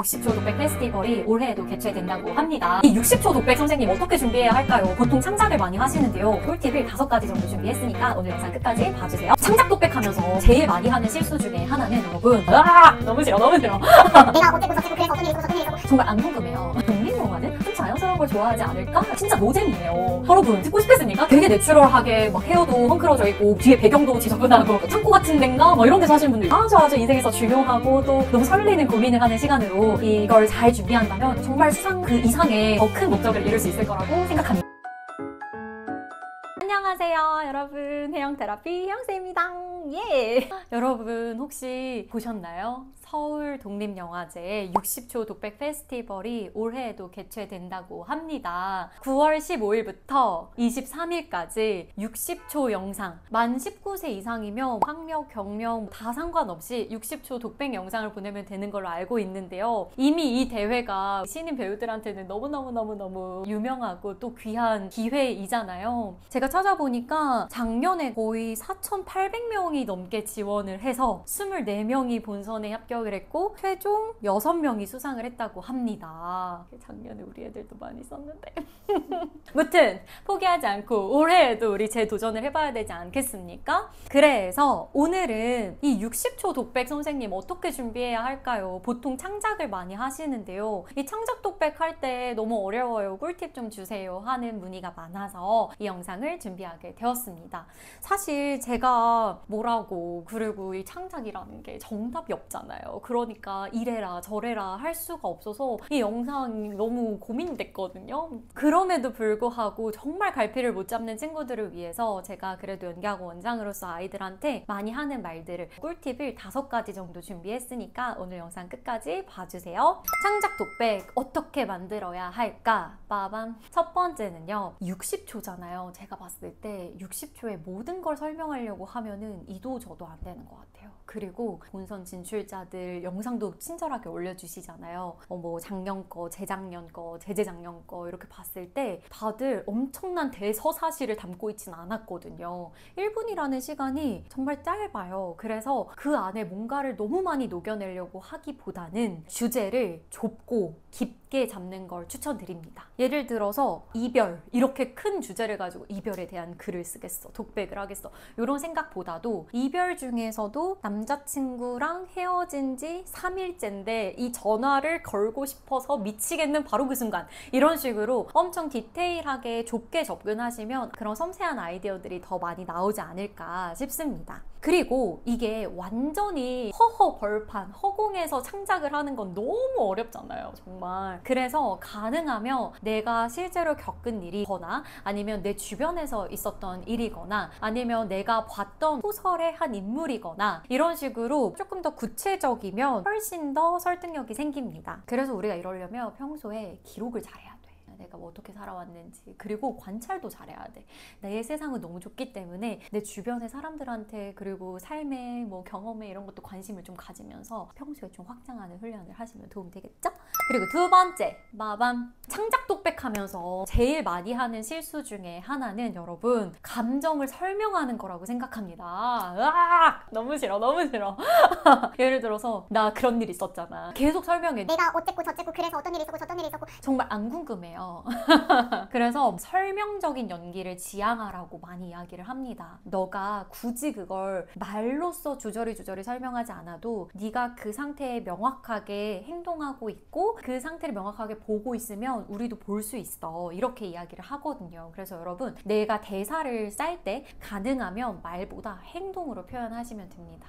60초 독백 페스티벌이 올해에도 개최된다고 합니다. 이 60초 독백 선생님 어떻게 준비해야 할까요? 보통 창작을 많이 하시는데요. 꿀팁을 5가지 정도 준비했으니까 오늘 영상 끝까지 봐주세요. 창작 독백하면서 제일 많이 하는 실수 중에 하나는 여러분 너무 싫어 내가 어쨌고 저쨌고 그래서 어떤 일이 있고 저떤 일이 있고 정말 안 궁금해요. 독립 영화는 좀 자연스러운 걸 좋아하지 않을까? 진짜 노잼이에요. 여러분 듣고 싶겠습니까? 되게 내추럴하게 막 헤어도 헝클어져 있고 뒤에 배경도 지저분하고 창고 같은 데인가? 뭐 이런 데 사시는 분들 아주 인생에서 중요하고 또 너무 설레는 고민을 하는 시간으로 이걸 잘 준비한다면 정말 수상 그 이상의 더 큰 목적을 이룰 수 있을 거라고 생각합니다. 안녕하세요 여러분, 해영테라피 해영쌤입니다. 예! 여러분 혹시 보셨나요? 서울 독립영화제 60초 독백 페스티벌이 올해에도 개최된다고 합니다. 9월 15일부터 23일까지 60초 영상, 만 19세 이상이면 학력, 경력 다 상관없이 60초 독백 영상을 보내면 되는 걸로 알고 있는데요. 이미 이 대회가 신인 배우들한테는 너무너무 유명하고 또 귀한 기회이잖아요. 제가 찾아보니까 작년에 거의 4,800명이 넘게 지원을 해서 24명이 본선에 합격을 했고 최종 6명이 수상을 했다고 합니다. 작년에 우리 애들도 많이 썼는데 무튼 포기하지 않고 올해에도 우리 재도전을 해봐야 되지 않겠습니까? 그래서 오늘은 이 60초 독백 선생님 어떻게 준비해야 할까요? 보통 창작을 많이 하시는데요. 이 창작 독백 할 때 너무 어려워요. 꿀팁 좀 주세요 하는 문의가 많아서 이 영상을 준비하게 되었습니다. 사실 제가 뭐라고, 그리고 이 창작이라는 게 정답이 없잖아요. 그러니까 이래라 저래라 할 수가 없어서 이 영상이 너무 고민됐거든요. 그럼에도 불구하고 정말 갈피를 못 잡는 친구들을 위해서 제가 그래도 연기학원 원장으로서 아이들한테 많이 하는 말들을, 꿀팁을 5가지 정도 준비했으니까 오늘 영상 끝까지 봐주세요. 창작 독백 어떻게 만들어야 할까? 빠밤! 첫 번째는요, 60초잖아요. 제가 봤을 때 60초에 모든 걸 설명하려고 하면은 이도 저도 안 되는 것 같아요. 그리고 본선 진출자들 영상도 친절하게 올려주시잖아요. 뭐 작년 거, 재작년 거, 재재작년 거 이렇게 봤을 때 다들 엄청난 대서사실을 담고 있진 않았거든요. 1분이라는 시간이 정말 짧아요. 그래서 그 안에 뭔가를 너무 많이 녹여내려고 하기보다는 주제를 좁고 깊게 잡는 걸 추천드립니다. 예를 들어서 이별, 이렇게 큰 주제를 가지고 이별에 대한 글을 쓰겠어, 독백을 하겠어, 이런 생각보다도 이별 중에서도 남자친구랑 헤어진 지 3일째인데 이 전화를 걸고 싶어서 미치겠는 바로 그 순간, 이런 식으로 엄청 디테일하게 좁게 접근하시면 그런 섬세한 아이디어들이 더 많이 나오지 않을까 싶습니다. 그리고 이게 완전히 벌판, 허공에서 창작을 하는 건 너무 어렵잖아요, 정말. 그래서 가능하면 내가 실제로 겪은 일이거나 아니면 내 주변에서 있었던 일이거나 아니면 내가 봤던 소설의 한 인물이거나 이런 식으로 조금 더 구체적이면 훨씬 더 설득력이 생깁니다. 그래서 우리가 이러려면 평소에 기록을 잘해야 돼. 내가 뭐 어떻게 살아왔는지, 그리고 관찰도 잘해야 돼. 내 세상은 너무 좁기 때문에 내 주변의 사람들한테, 그리고 삶의 뭐 경험에 이런 것도 관심을 좀 가지면서 평소에 좀 확장하는 훈련을 하시면 도움이 되겠죠? 그리고 2번째, 마밤! 창작 독백하면서 제일 많이 하는 실수 중에 하나는 여러분, 감정을 설명하는 거라고 생각합니다. 으악! 너무 싫어 예를 들어서 나 그런 일 있었잖아. 계속 설명해. 내가 어쨌고 저쨌고 그래서 어떤 일이 있었고 저떤 일이 있었고 정말 안 궁금해요. 그래서 설명적인 연기를 지향하라고 많이 이야기를 합니다. 너가 굳이 그걸 말로써 주저리 설명하지 않아도 네가 그 상태에 명확하게 행동하고 있고 그 상태를 명확하게 보고 있으면 우리도 볼 수 있어, 이렇게 이야기를 하거든요. 그래서 여러분, 내가 대사를 짤 때 가능하면 말보다 행동으로 표현하시면 됩니다.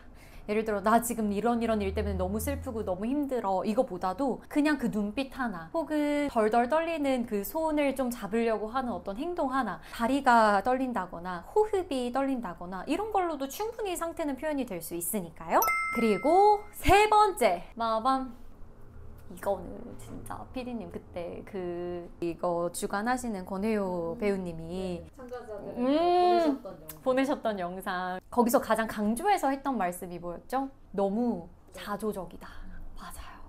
예를 들어 나 지금 이런 일 때문에 너무 슬프고 너무 힘들어, 이거보다도 그냥 그 눈빛 하나, 혹은 덜덜 떨리는 그 손을 좀 잡으려고 하는 어떤 행동 하나, 다리가 떨린다거나 호흡이 떨린다거나 이런 걸로도 충분히 상태는 표현이 될 수 있으니까요. 그리고 3번째, 마밤! 이거는 진짜 피디님 그때 이거 주관하시는 권혜요 배우님이 참가자들 보내셨던 영상, 거기서 가장 강조해서 했던 말씀이 뭐였죠? 너무 자조적이다. 맞아요.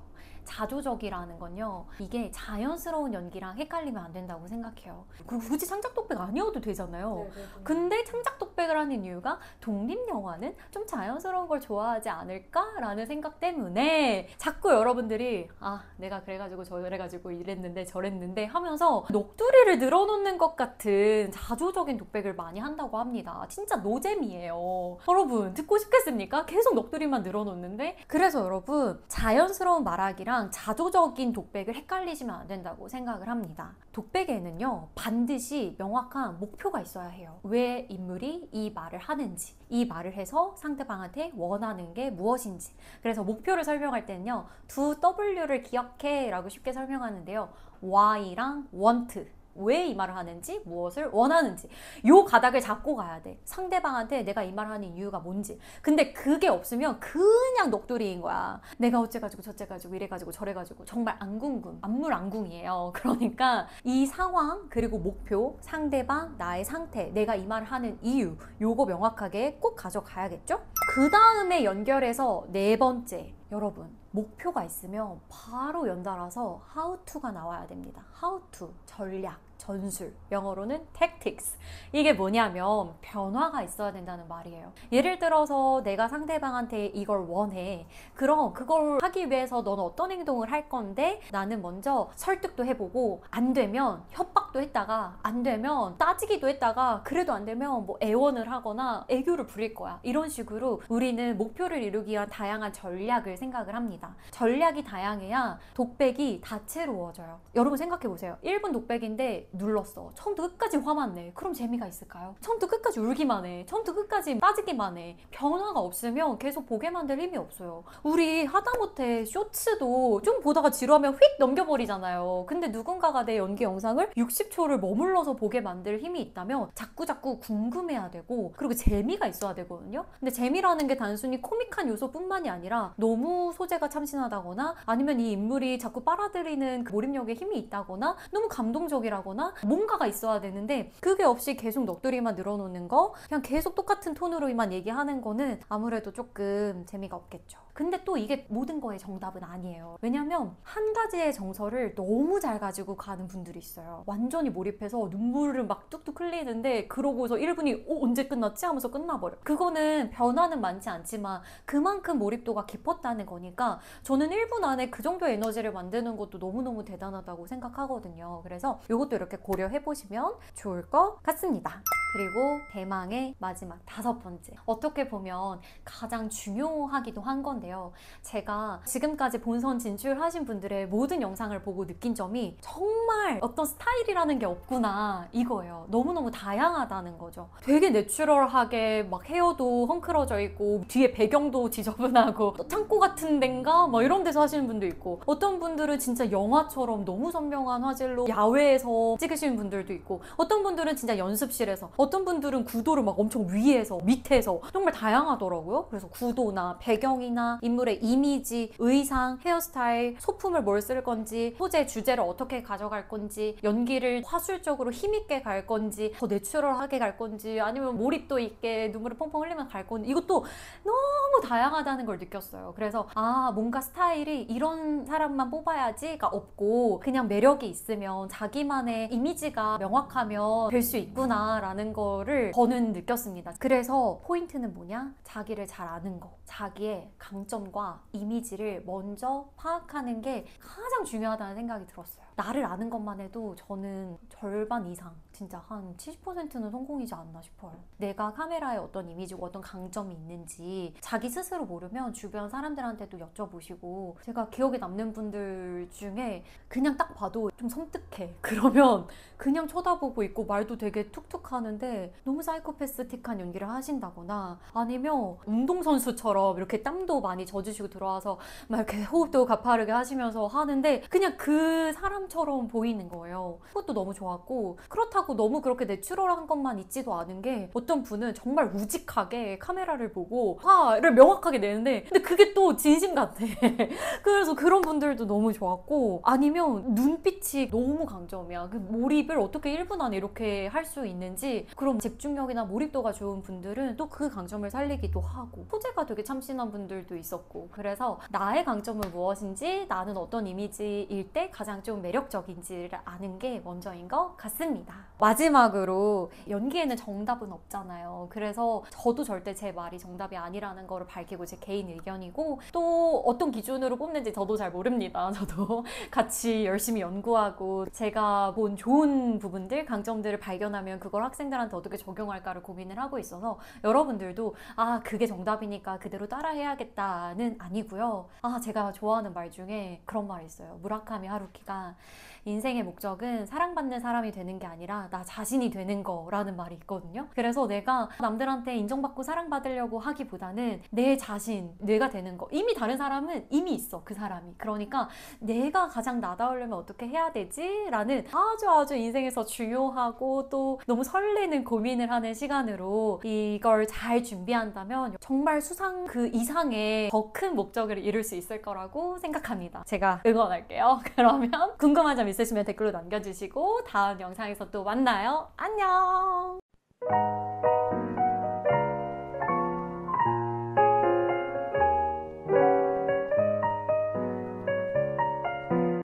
자조적이라는 건요, 이게 자연스러운 연기랑 헷갈리면 안 된다고 생각해요. 굳이 창작독백 아니어도 되잖아요. 근데 창작독백을 하는 이유가 독립영화는 좀 자연스러운 걸 좋아하지 않을까라는 생각 때문에 자꾸 여러분들이 내가 그래가지고 저래가지고 이랬는데 저랬는데 하면서 녹두리를 늘어놓는 것 같은 자조적인 독백을 많이 한다고 합니다. 진짜 노잼이에요. 여러분 듣고 싶겠습니까? 계속 녹두리만 늘어놓는데. 그래서 여러분, 자연스러운 말하기랑 자조적인 독백을 헷갈리시면 안 된다고 생각을 합니다. 독백에는요, 반드시 명확한 목표가 있어야 해요. 왜 인물이 이 말을 하는지, 이 말을 해서 상대방한테 원하는 게 무엇인지. 그래서 목표를 설명할 때는요, 두 W를 기억해 라고 쉽게 설명하는데요, Why랑 Want, 왜 이 말을 하는지, 무엇을 원하는지, 요 가닥을 잡고 가야 돼. 상대방한테 내가 이 말을 하는 이유가 뭔지. 근데 그게 없으면 그냥 녹두리인 거야. 내가 어째가지고 저째가지고 이래가지고 저래가지고 정말 안궁금, 안물안궁이에요. 그러니까 이 상황, 그리고 목표, 상대방, 나의 상태, 내가 이 말을 하는 이유, 요거 명확하게 꼭 가져가야겠죠? 그 다음에 연결해서 네 번째, 여러분, 목표가 있으면 바로 연달아서 how to가 나와야 됩니다. how to, 전략, 전술, 영어로는 tactics. 이게 뭐냐면 변화가 있어야 된다는 말이에요. 예를 들어서 내가 상대방한테 이걸 원해. 그럼 그걸 하기 위해서 너는 어떤 행동을 할 건데, 나는 먼저 설득도 해보고, 안 되면 협박도 했다가, 안 되면 따지기도 했다가, 그래도 안 되면 뭐 애원을 하거나 애교를 부릴 거야. 이런 식으로 우리는 목표를 이루기 위한 다양한 전략을 생각을 합니다. 전략이 다양해야 독백이 다채로워져요. 여러분 생각해보세요. 1분 독백인데 눌렀어. 처음부터 끝까지 화만 내. 그럼 재미가 있을까요? 처음부터 끝까지 울기만 해. 처음부터 끝까지 빠지기만 해. 변화가 없으면 계속 보게 만들 힘이 없어요. 우리 하다못해 쇼츠도 좀 보다가 지루하면 휙 넘겨버리잖아요. 근데 누군가가 내 연기 영상을 60초를 머물러서 보게 만들 힘이 있다면 자꾸자꾸 궁금해야 되고, 그리고 재미가 있어야 되거든요. 근데 재미라는 게 단순히 코믹한 요소뿐만이 아니라 너무 소재가 참신하다거나, 아니면 이 인물이 자꾸 빨아들이는 그 몰입력에 힘이 있다거나, 너무 감동적이라거나 뭔가가 있어야 되는데, 그게 없이 계속 넋두리만 늘어놓는 거, 그냥 계속 똑같은 톤으로만 얘기하는 거는 아무래도 조금 재미가 없겠죠. 근데 또 이게 모든 거의 정답은 아니에요. 왜냐면 한 가지의 정서를 너무 잘 가지고 가는 분들이 있어요. 완전히 몰입해서 눈물을 막 뚝뚝 흘리는데, 그러고서 1분이 언제 끝났지? 하면서 끝나버려. 그거는 변화는 많지 않지만 그만큼 몰입도가 깊었다는 거니까, 저는 1분 안에 그 정도의 에너지를 만드는 것도 너무너무 대단하다고 생각하거든요. 그래서 이것도 이렇게 고려해보시면 좋을 것 같습니다. 그리고 대망의 마지막 5번째, 어떻게 보면 가장 중요하기도 한 건데요, 제가 지금까지 본선 진출하신 분들의 모든 영상을 보고 느낀 점이 정말 어떤 스타일이라는 게 없구나, 이거예요. 너무너무 다양하다는 거죠. 되게 내추럴하게 막 헤어도 헝클어져 있고, 뒤에 배경도 지저분하고, 또 창고 같은 데인가 뭐 이런 데서 하시는 분도 있고, 어떤 분들은 진짜 영화처럼 너무 선명한 화질로 야외에서 찍으시는 분들도 있고, 어떤 분들은 진짜 연습실에서, 어떤 분들은 구도를 막 엄청 위에서 밑에서, 정말 다양하더라고요. 그래서 구도나 배경이나 인물의 이미지, 의상, 헤어스타일, 소품을 뭘 쓸 건지, 소재 주제를 어떻게 가져갈 건지, 연기를 화술적으로 힘있게 갈 건지, 더 내추럴하게 갈 건지, 아니면 몰입도 있게 눈물을 펑펑 흘리면 갈 건지, 이것도 너무 다양하다는 걸 느꼈어요. 그래서 뭔가 스타일이 이런 사람만 뽑아야지가 없고, 그냥 매력이 있으면, 자기만의 이미지가 명확하면 될 수 있구나 라는 거를 저는 느꼈습니다. 그래서 포인트는 뭐냐? 자기를 잘 아는 거, 자기의 강점과 이미지를 먼저 파악하는 게 가장 중요하다는 생각이 들었어요. 나를 아는 것만 해도 저는 절반 이상, 진짜 한 70%는 성공이지 않나 싶어요. 내가 카메라에 어떤 이미지고 어떤 강점이 있는지 자기 스스로 모르면 주변 사람들한테도 여쭤보시고, 제가 기억에 남는 분들 중에 그냥 딱 봐도 좀 섬뜩해. 그러면 그냥 쳐다보고 있고 말도 되게 툭툭 하는데 너무 사이코패스틱한 연기를 하신다거나, 아니면 운동선수처럼 이렇게 땀도 많이 젖으시고 들어와서 막 이렇게 호흡도 가파르게 하시면서 하는데 그냥 그 사람처럼 보이는 거예요. 그것도 너무 좋았고, 그렇다고 너무 그렇게 내추럴한 것만 있지도 않은 게, 어떤 분은 정말 우직하게 카메라를 보고 화를 명확하게 내는데 근데 그게 또 진심 같아. 그래서 그런 분들도 너무 좋았고, 아니면 눈빛이 너무 강점이야. 그 몰입을 어떻게 1분 안에 이렇게 할 수 있는지, 그럼 집중력이나 몰입도가 좋은 분들은 또 그 강점을 살리기도 하고, 소재가 되게 참신한 분들도 있었고, 그래서 나의 강점은 무엇인지, 나는 어떤 이미지일 때 가장 좀 매력적인지를 아는 게 먼저인 것 같습니다. 마지막으로 연기에는 정답은 없잖아요. 그래서 저도 절대 제 말이 정답이 아니라는 거를 밝히고, 제 개인 의견이고, 또 어떤 기준으로 뽑는지 저도 잘 모릅니다. 저도 같이 열심히 연구하고 제가 본 좋은 부분들, 강점들을 발견하면 그걸 학생들한테 어떻게 적용할까를 고민을 하고 있어서, 여러분들도 그게 정답이니까 그대로 따라 해야겠다는 아니고요. 제가 좋아하는 말 중에 그런 말이 있어요. 무라카미 하루키가 인생의 목적은 사랑받는 사람이 되는 게 아니라 나 자신이 되는 거라는 말이 있거든요. 그래서 내가 남들한테 인정받고 사랑받으려고 하기보다는 내 자신, 내가 되는 거. 이미 다른 사람은 이미 있어, 그 사람이. 그러니까 내가 가장 나다우려면 어떻게 해야 되지? 라는 아주 인생에서 중요하고 또 너무 설레는 고민을 하는 시간으로 이걸 잘 준비한다면 정말 수상 그 이상의 더 큰 목적을 이룰 수 있을 거라고 생각합니다. 제가 응원할게요. 그러면 궁금한 점 있으시면 댓글로 남겨주시고 다음 영상에서 또 만나요. 안녕!